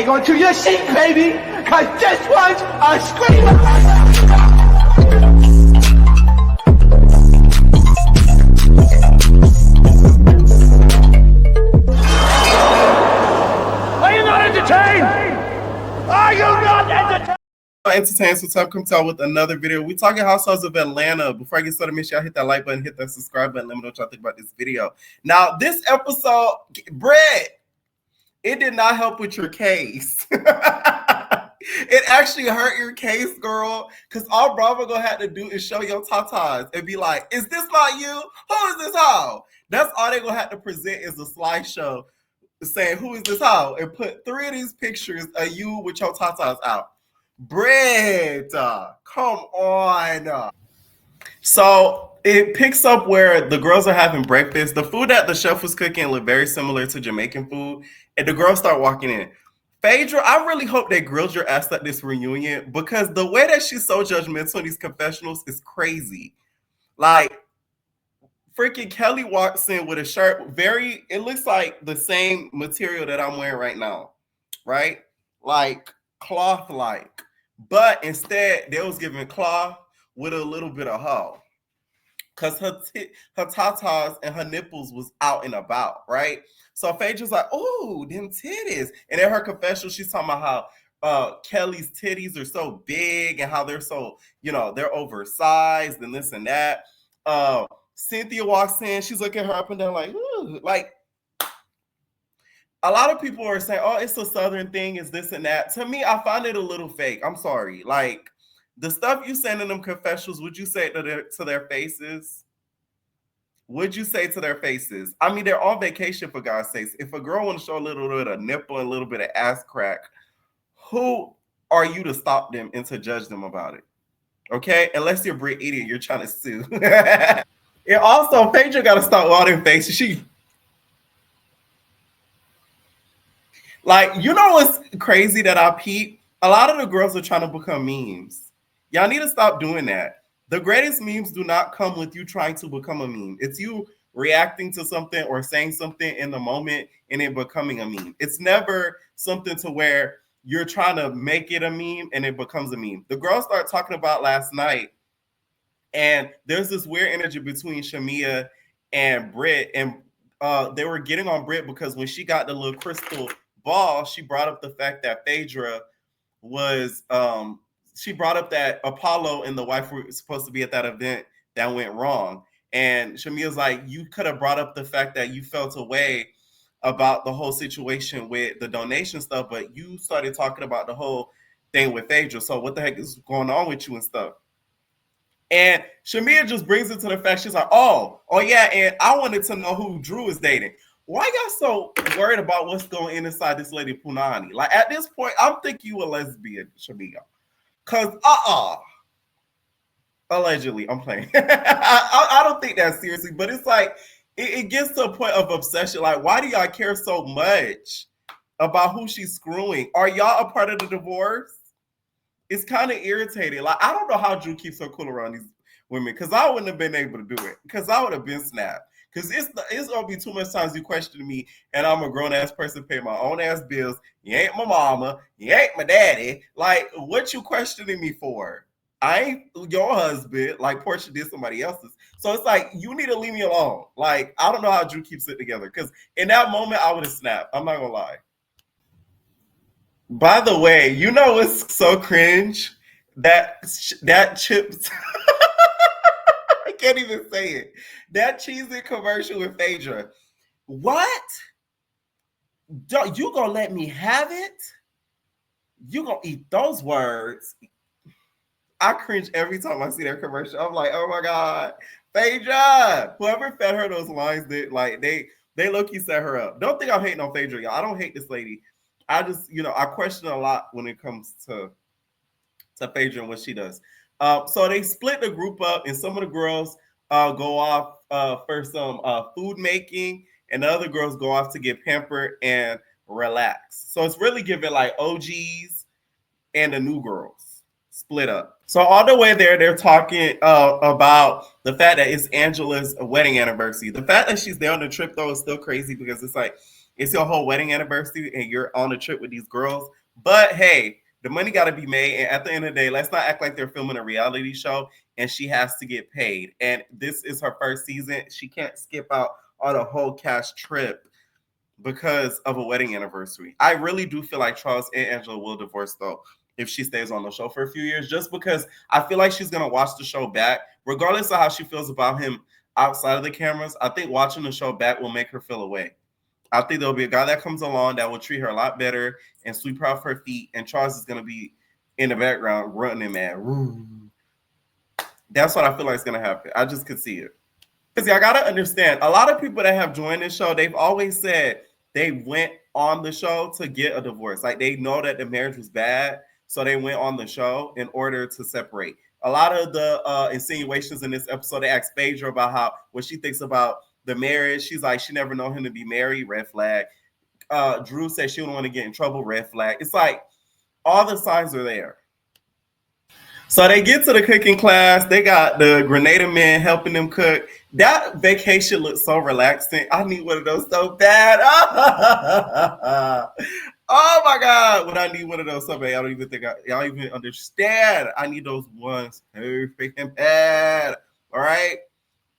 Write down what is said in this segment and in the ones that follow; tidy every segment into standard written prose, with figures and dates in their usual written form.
hang on to your seat, baby, because this one's a screamer. Are you not entertained? Are you not entertained? Entertained, so time comes out with another video. We talking Housewives of Atlanta. Before I get started, make sure y'all hit that like button, hit that subscribe button. Let me know what y'all think about this video. Now, this episode, Brit, it did not help with your case. It actually hurt your case, girl, because all Bravo gonna have to do is show your tatas and be like, is this not you? Who is this hoe? That's all they gonna have to present is a slideshow saying, who is this hoe? And put 3 of these pictures of you with your tatas out. Brit, come on. So it picks up where the girls are having breakfast. The food that the chef was cooking looked very similar to Jamaican food. And the girls start walking in. Phaedra, I really hope they grilled your ass at this reunion because the way that she's so judgmental in these confessionals is crazy. Like, freaking Kelly walks in with a shirt, it looks like the same material that I'm wearing right now, right? Like, cloth-like. But instead, they was giving cloth with a little bit of hoe. Because her tatas and her nipples was out and about, right? So Phaedra's like, oh, them titties. And in her confessional, she's talking about how Kelly's titties are so big and how they're so, they're oversized and this and that. Cynthia walks in. She's looking her up and down like, ooh. Like, a lot of people are saying, oh, it's a Southern thing, is this and that. To me, I find it a little fake. I'm sorry. Like, the stuff you send in them confessionals, would you say to their faces? Would you say to their faces? I mean, they're on vacation, for God's sakes. If a girl wants to show a little bit of nipple and a little bit of ass crack, who are you to stop them and to judge them about it? Okay? Unless you're Brit idiot, you're trying to sue. And also, Phaedra got to stop with all them faces. Like, you know what's crazy that I peep? A lot of the girls are trying to become memes. Y'all need to stop doing that. The greatest memes do not come with you trying to become a meme. It's you reacting to something or saying something in the moment and it becoming a meme. It's never something to where you're trying to make it a meme and it becomes a meme. The girls start talking about last night, and there's this weird energy between Shamia and Brit, and they were getting on Brit because when she got the little crystal ball, she brought up the fact that Phaedra was she brought up that Apollo and the wife were supposed to be at that event that went wrong. And Shamia's like, you could have brought up the fact that you felt away about the whole situation with the donation stuff, but you started talking about the whole thing with Phaedra. So what the heck is going on with you and stuff? And Shamia just brings it to the fact, she's like, oh yeah, and I wanted to know who Drew is dating. Why y'all so worried about what's going inside this lady Punani? Like, at this point, I'm thinking you a lesbian, Shamia. Because, allegedly, I'm playing. I don't think that seriously, but it's like, it gets to a point of obsession. Like, why do y'all care so much about who she's screwing? Are y'all a part of the divorce? It's kind of irritating. Like, I don't know how Drew keeps her cool around these women, because I wouldn't have been able to do it, because I would have been snapped. Because it's going to be too much times you question me, and I'm a grown-ass person paying my own-ass bills. You ain't my mama. You ain't my daddy. Like, what you questioning me for? I ain't your husband, like Portia did somebody else's. So it's like, you need to leave me alone. Like, I don't know how Drew keeps it together, because in that moment, I would have snapped. I'm not going to lie. By the way, you know what's so cringe? That chips... I can't even say it. That cheesy commercial with Phaedra. What? You gonna let me have it? You gonna eat those words? I cringe every time I see that commercial. I'm like, oh my God, Phaedra. Whoever fed her those lines, they low-key set her up. Don't think I'm hating on Phaedra, y'all. I don't hate this lady. I just, I question a lot when it comes to Phaedra and what she does. So they split the group up, and some of the girls go off for some food making, and the other girls go off to get pampered and relax. So it's really giving like OGs and the new girls split up. So all the way there, they're talking about the fact that it's Angela's wedding anniversary. The fact that she's there on the trip, though, is still crazy, because it's like, It's your whole wedding anniversary and you're on a trip with these girls. But hey, the money got to be made. And at the end of the day, let's not act like they're filming a reality show and she has to get paid. And this is her first season. She can't skip out on a whole cast trip because of a wedding anniversary. I really do feel like Charles and Angela will divorce though if she stays on the show for a few years, just because I feel like she's gonna watch the show back, regardless of how she feels about him outside of the cameras. I think watching the show back will make her feel away. I think there'll be a guy that comes along that will treat her a lot better and sweep her off her feet, and Charles is gonna be in the background running man. That's what I feel like is gonna happen. I just could see it. Because I gotta understand, a lot of people that have joined this show, they've always said they went on the show to get a divorce. Like they know that the marriage was bad, so they went on the show in order to separate. A lot of the insinuations in this episode, they asked Phaedra about how what she thinks about the marriage. She's like, she never known him to be married, red flag. Drew said she don't want to get in trouble, red flag. It's like all the signs are there. So they get to the cooking class. They got the Grenada men helping them cook. That vacation looks so relaxing. I need one of those so bad. Oh my God. When I need one of those so bad, I don't even think y'all even understand. I need those ones so freaking bad. All right.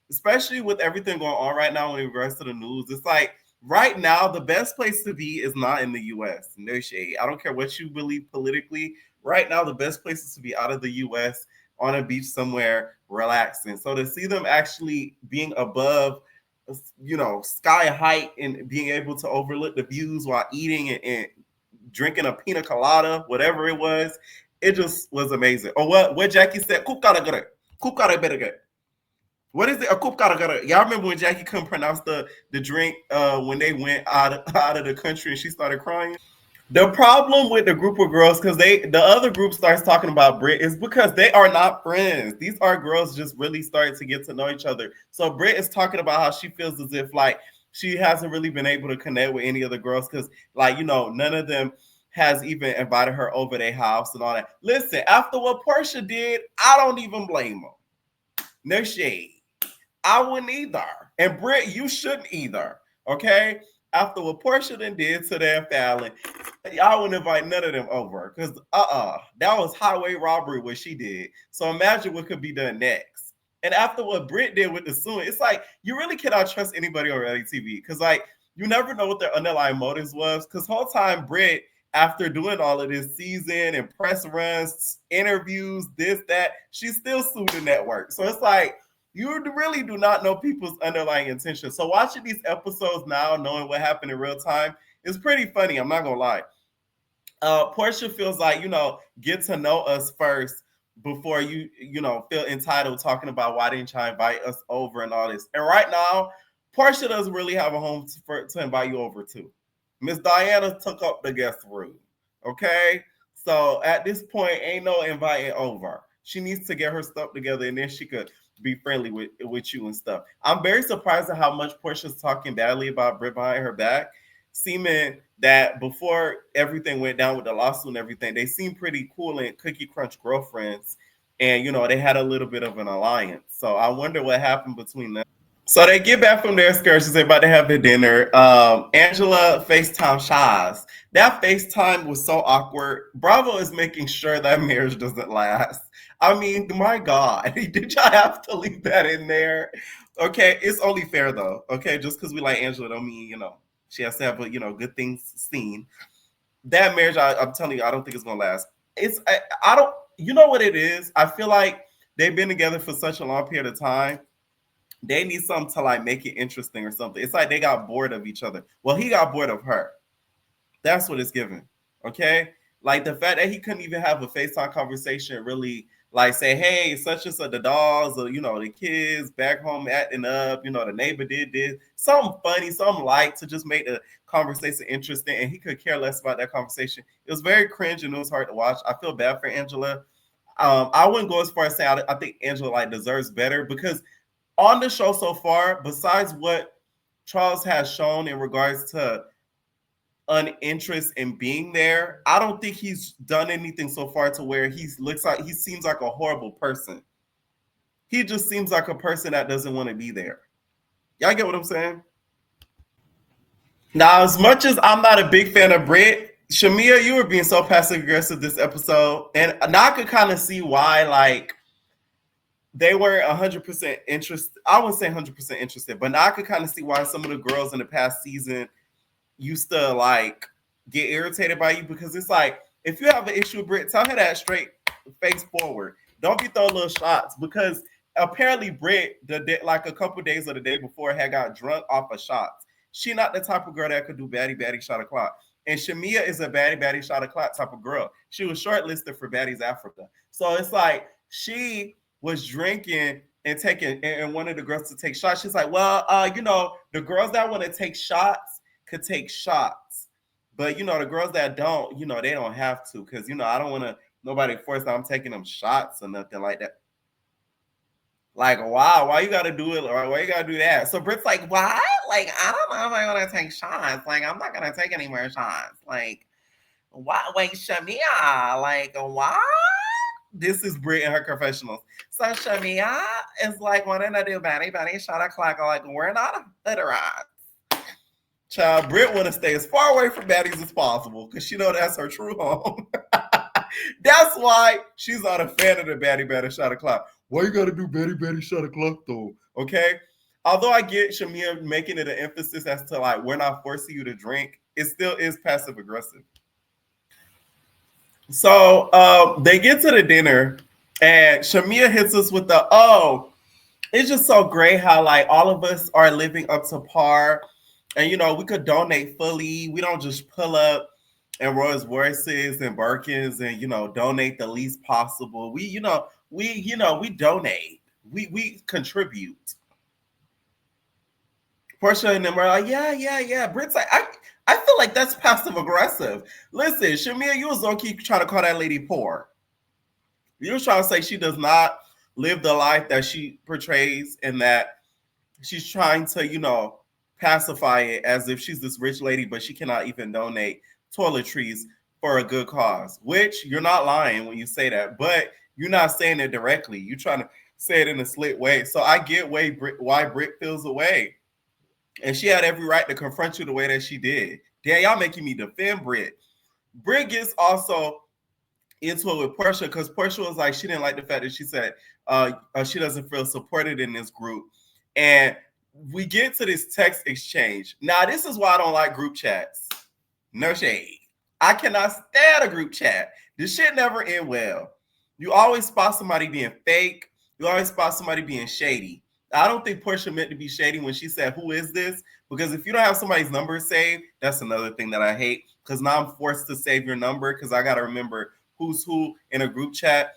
Especially with everything going on right now in regards to the news. It's like right now, the best place to be is not in the US. No shade. I don't care what you believe politically. Right now, the best place is to be out of the US on a beach somewhere relaxing. So to see them actually being above, sky height and being able to overlook the views while eating and drinking a pina colada, whatever it was, it just was amazing. Or what Jackie said, "Kukara better. What is it? A kupkara. Y'all remember when Jackie couldn't pronounce the drink when they went out of the country and she started crying? The problem with the group of girls, because the other group starts talking about Brit, is because they are not friends. These are girls just really starting to get to know each other. So Brit is talking about how she feels as if like she hasn't really been able to connect with any of the girls because none of them has even invited her over their house and all that. Listen, after what Portia did, I don't even blame them. No shade. I wouldn't either. And Brit, you shouldn't either. Okay? After what Portia then did to their family, I wouldn't invite none of them over. Because that was highway robbery what she did. So imagine what could be done next. And after what Brit did with the suing, it's like you really cannot trust anybody on reality TV. Because like you never know what their underlying motives was. Because whole time Brit, after doing all of this season and press runs, interviews, this, that, she still sued the network. So it's like you really do not know people's underlying intentions. So watching these episodes now, knowing what happened in real time, is pretty funny. I'm not gonna lie. Portia feels like, get to know us first before you feel entitled talking about why didn't you invite us over and all this. And right now, Portia doesn't really have a home to invite you over to. Miss Diana took up the guest room. Okay, so at this point, ain't no inviting over. She needs to get her stuff together, and then she could be friendly with you and stuff. I'm very surprised at how much Portia's talking badly about Brit behind her back, seeming that before everything went down with the lawsuit and everything, they seemed pretty cool and cookie crunch girlfriends, and they had a little bit of an alliance. So I wonder what happened between them. So they get back from their excursions. They're about to have their dinner. Angela FaceTime Shaz. That FaceTime was so awkward. Bravo is making sure that marriage doesn't last. I mean, my God, did y'all have to leave that in there? Okay, it's only fair though. Okay, just because we like Angela don't mean she has to have good things seen. That marriage, I'm telling you, I don't think it's gonna last. I don't. You know what it is? I feel like they've been together for such a long period of time. They need something to like make it interesting or something. It's like they got bored of each other. Well, he got bored of her. That's what it's giving. Okay. Like the fact that he couldn't even have a FaceTime conversation, really like say, hey, such and such, the dolls or the kids back home acting up, the neighbor did this, something funny, something light to just make the conversation interesting. And he could care less about that conversation. It was very cringe and it was hard to watch. I feel bad for Angela. I wouldn't go as far as saying I think Angela like deserves better because on the show so far, besides what Charles has shown in regards to uninterest in being there, I don't think he's done anything so far to where he seems like a horrible person. He just seems like a person that doesn't want to be there. Y'all get what I'm saying? Now, as much as I'm not a big fan of Brit, Shamia, you were being so passive aggressive this episode, and now I could kind of see why. Like, they were 100% interested. I wouldn't say 100% interested, but now I could kind of see why some of the girls in the past season used to like get irritated by you, because it's like, if you have an issue with Brit, tell her that straight face forward. Don't be throwing little shots, because apparently Brit, like a couple days of the day before, had got drunk off of shots. She not the type of girl that could do baddie shot o'clock. And Shamia is a baddie shot o'clock type of girl. She was shortlisted for Baddies Africa. So it's like she was drinking and taking, and wanted the girls to take shots. She's like, well, the girls that want to take shots could take shots. But the girls that don't, they don't have to, because I don't want to nobody force that I'm taking them shots or nothing like that. Like, wow, why you gotta do it, or why you gotta do that? So Brit's like, what? Like, I don't know if I'm gonna take shots. Like, I'm not gonna take any more shots. Like, what? Wait, Shamia, like, what? This is Brit and her confessionals. So Shamia is like wanting to do baddie shot o'clock. Like, we're not hooderites. Child, Brit want to stay as far away from baddies as possible, because she know that's her true home. That's why she's not a fan of the baddie shot o'clock. Why you gotta do baddie shot o'clock though? Okay. Although I get Shamia making it an emphasis as to like, we're not forcing you to drink, it still is passive aggressive. So they get to the dinner, and Shamia hits us with it's just so great how like all of us are living up to par, and we could donate fully. We don't just pull up and Rolls Royces and Birkins and donate the least possible. We donate. We contribute. Portia and them are like, yeah. Brit's like, I feel like that's passive aggressive. Listen, Shamia, you was gonna keep trying to call that lady poor. You was trying to say she does not live the life that she portrays, and that she's trying to, pacify it as if she's this rich lady, but she cannot even donate toiletries for a good cause. Which you're not lying when you say that, but you're not saying it directly. You're trying to say it in a slick way. So I get why Brit feels away. And she had every right to confront you the way that she did. Damn, y'all making me defend Brit. Brit gets also into it with Portia, because Portia was like, she didn't like the fact that she said she doesn't feel supported in this group. And we get to this text exchange. Now, this is why I don't like group chats. No shade. I cannot stand a group chat. This shit never end well. You always spot somebody being fake. You always spot somebody being shady. I don't think Portia meant to be shady when she said, who is this? Because if you don't have somebody's number saved, that's another thing that I hate. Because now I'm forced to save your number, because I got to remember who's who in a group chat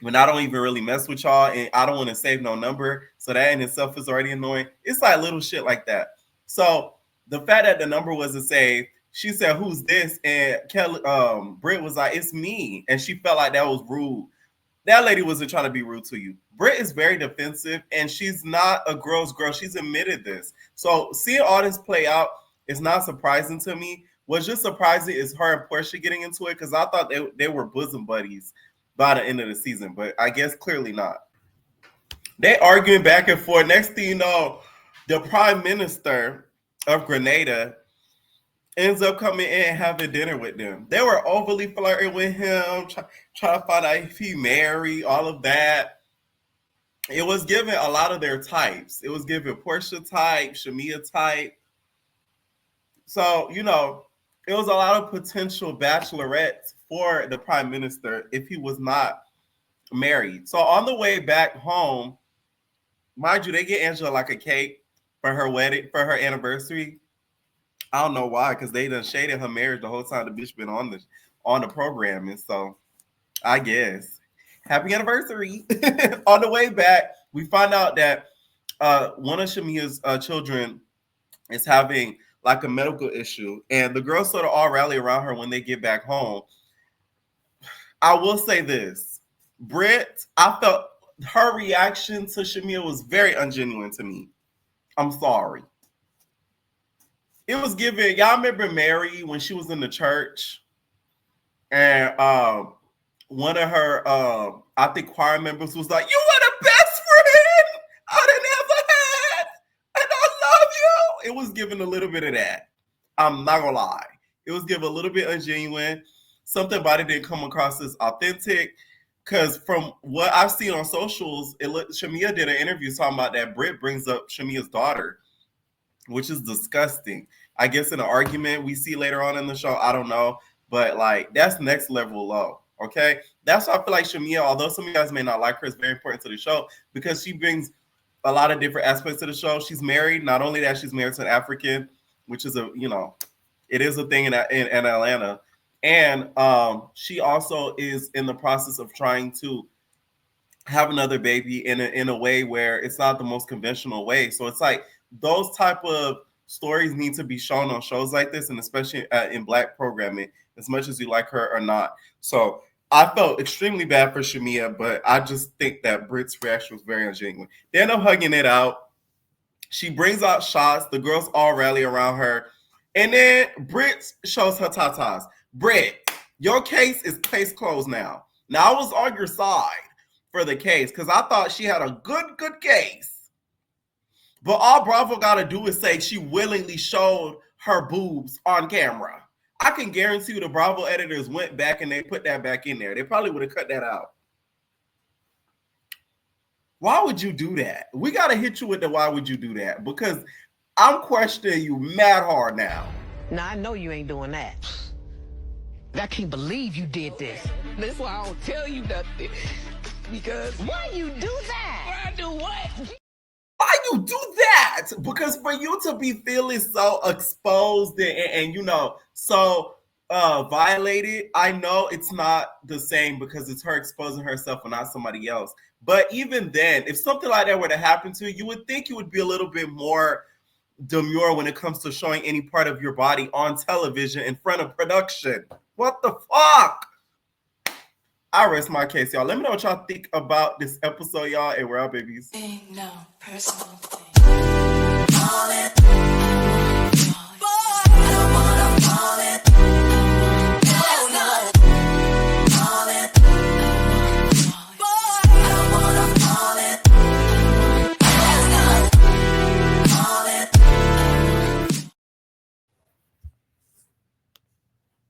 when I don't even really mess with y'all, and I don't want to save no number. So that in itself is already annoying. It's like little shit like that. So the fact that the number wasn't saved, she said, who's this? And Brit was like, it's me. And she felt like that was rude. That lady wasn't trying to be rude to you. Brit is very defensive, and she's not a girl's girl. She's admitted this. So seeing all this play out is not surprising to me. What's just surprising is her and Portia getting into it, because I thought they were bosom buddies by the end of the season, but I guess clearly not. They arguing back and forth. Next thing you know, the Prime Minister of Grenada ends up coming in and having dinner with them. They were overly flirting with him, trying to find out if he married, all of that. It was giving a lot of their types. It was giving Portia type, Shamia type. So, it was a lot of potential bachelorettes for the Prime Minister if he was not married. So on the way back home, mind you, they get Angela like a cake for her wedding, for her anniversary. I don't know why, because they done shaded her marriage the whole time the bitch been on the program. And so I guess happy anniversary. On the way back, we find out that one of Shamia's children is having like a medical issue, and the girls sort of all rally around her when they get back home. I will say this, Brit, I felt her reaction to Shamia was very ungenuine to me. I'm sorry. It was giving, y'all remember Mary when she was in the church, and one of her I think choir members was like, you were the best friend I done ever had, and I love you. It was giving a little bit of that. I'm not gonna lie. It was given a little bit ungenuine. Something about it didn't come across as authentic. Because from what I've seen on socials, Shamia did an interview talking about that Brit brings up Shamia's daughter, which is disgusting. I guess in an argument we see later on in the show, I don't know, but like that's next level low. Okay, that's why I feel like Shamia, although some of you guys may not like her, is very important to the show because she brings a lot of different aspects to the show. She's married. Not only that, she's married to an African, which is it is a thing in Atlanta, and she also is in the process of trying to have another baby in a way where it's not the most conventional way. So it's like those type of stories need to be shown on shows like this, and especially in Black programming, as much as you like her or not. So I felt extremely bad for Shamia, but I just think that Brit's reaction was very ungenuine. They end up hugging it out. She brings out shots. The girls all rally around her. And then Brit shows her tatas. Brit, your case is case closed now. Now I was on your side for the case because I thought she had a good case. But all Bravo got to do is say she willingly showed her boobs on camera. I can guarantee you the Bravo editors went back and they put that back in there. They probably would have cut that out. Why would you do that? We got to hit you with the why would you do that? Because I'm questioning you mad hard now. Now, I know you ain't doing that. I can't believe you did this. That's why I don't tell you nothing. Because why you do that? Why I do what? Why you do that? Because for you to be feeling so exposed and so violated, I know it's not the same because it's her exposing herself and not somebody else. But even then, if something like that were to happen to you, you would think you would be a little bit more demure when it comes to showing any part of your body on television in front of production. What the fuck? I rest my case, y'all. Let me know what y'all think about this episode, y'all. And we're out, babies. Ain't no personal thing.